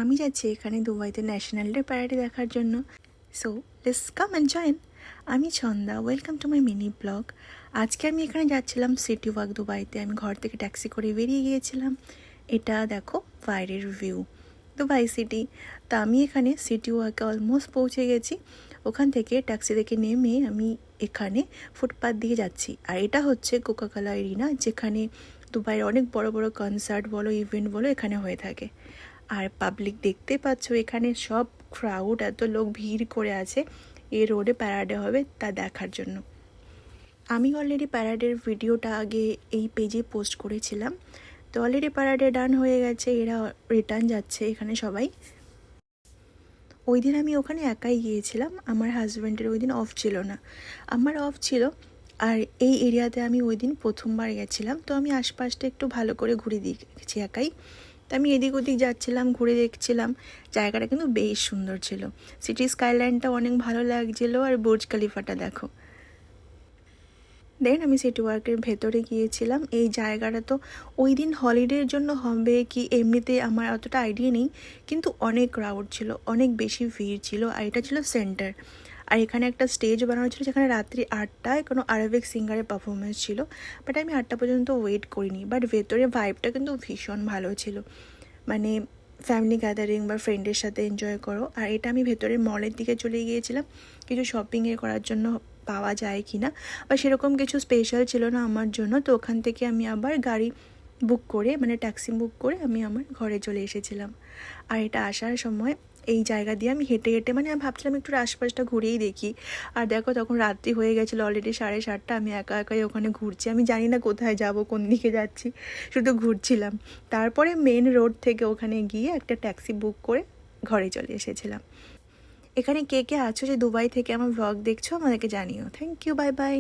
আমি যাচ্ছি এখানে দুবাইতে ন্যাশনাল ডে প্যারেডে দেখার জন্য। So let's come and join. আমি Chhanda, welcome to my mini blog. আজকে আমি এখানে যাচ্ছিলাম সিটি ওয়াক দুবাইতে। আমি ঘর থেকে ট্যাক্সি করে বেরিয়ে গিয়েছিলাম। এটা দেখো বাইরের ভিউ, দুবাই সিটি। তা আমি এখানে সিটি ওয়াকে অলমোস্ট পৌঁছে গেছি। ওখান থেকে ট্যাক্সি থেকে নেমে আমি এখানে ফুটপাথ দিয়ে যাচ্ছি। আর এটা হচ্ছে কোকাকোলা এরিনা, যেখানে দুবাইয়ের অনেক বড় বড় কনসার্ট বলো, ইভেন্ট বলো এখানে হয়ে থাকে। আর পাবলিক দেখতে পাচ্ছ এখানে সব ক্রাউড, এত লোক ভিড় করে আছে এই রোডে প্যারাডে হবে তা দেখার জন্য। আমি অলরেডি প্যারাডের ভিডিওটা আগে এই পেজে পোস্ট করেছিলাম। তো অলরেডি প্যারাডে ডান হয়ে গেছে, এরা রিটার্ন যাচ্ছে এখানে সবাই। ওই দিন আমি ওখানে একাই গিয়েছিলাম, আমার হাজব্যান্ডের ওই দিন অফ ছিল না, আমার অফ ছিল। আর এই এরিয়াতে আমি ওই দিন প্রথমবার গেছিলাম, তো আমি আশপাশটা একটু ভালো করে ঘুরে দেখেছি একাই। তো আমি এদিক ওদিক যাচ্ছিলাম, ঘুরে দেখছিলাম। জায়গাটা কিন্তু বেশ সুন্দর ছিল, সিটি স্কাইলাইনটা অনেক ভালো লাগছিলো। আর বুর্জ খলিফাটা দেখো। দেন আমি সিটি ওয়ার্কের ভেতরে গিয়েছিলাম। এই জায়গাটা তো ওই দিন হলিডের জন্য হবে কি এমনিতে আমার অতটা আইডিয়া নেই, কিন্তু অনেক ক্রাউড ছিল, অনেক বেশি ভিড় ছিল। আর এটা ছিল সেন্টার। আর এখানে একটা স্টেজ বানানো ছিল, যেখানে রাত্রি 8টায় কোনো আরবিক সিঙ্গারের পারফরমেন্স ছিল। বাট আমি 8টা পর্যন্ত ওয়েট করিনি। বাট ভেতরে ভাইবটা কিন্তু ভীষণ ভালো ছিল, মানে ফ্যামিলি গ্যাদারিং বা ফ্রেন্ডের সাথে এনজয় করো। আর এটা আমি ভেতরের মলের দিকে চলে গিয়েছিলাম কিছু শপিংয়ের করার জন্য, পাওয়া যায় কি না, বা সেরকম কিছু স্পেশাল ছিল না আমার জন্য। তো ওখান থেকে আমি আবার গাড়ি বুক করে, মানে ট্যাক্সি বুক করে আমি আমার ঘরে চলে এসেছিলাম। আর এটা আসার সময় এই জায়গা দিয়ে আমি হেঁটে হেঁটে, মানে আমি ভাবছিলাম একটু আশপাশটা ঘুরেই দেখি। আর দেখো তখন রাত্রি হয়ে গেছিলো অলরেডি 7:30। আমি একা একাই ওখানে ঘুরছি, আমি জানি না কোথায় যাব, কোন দিকে যাচ্ছি, শুধু ঘুরছিলাম। তারপরে মেন রোড থেকে ওখানে গিয়ে একটা ট্যাক্সি বুক করে ঘরে চলে এসেছিলাম। এখানে কে কে আছো যে দুবাই থেকে আমার ব্লগ দেখছো, আমাদেরকে জানিও। Thank you, bye by.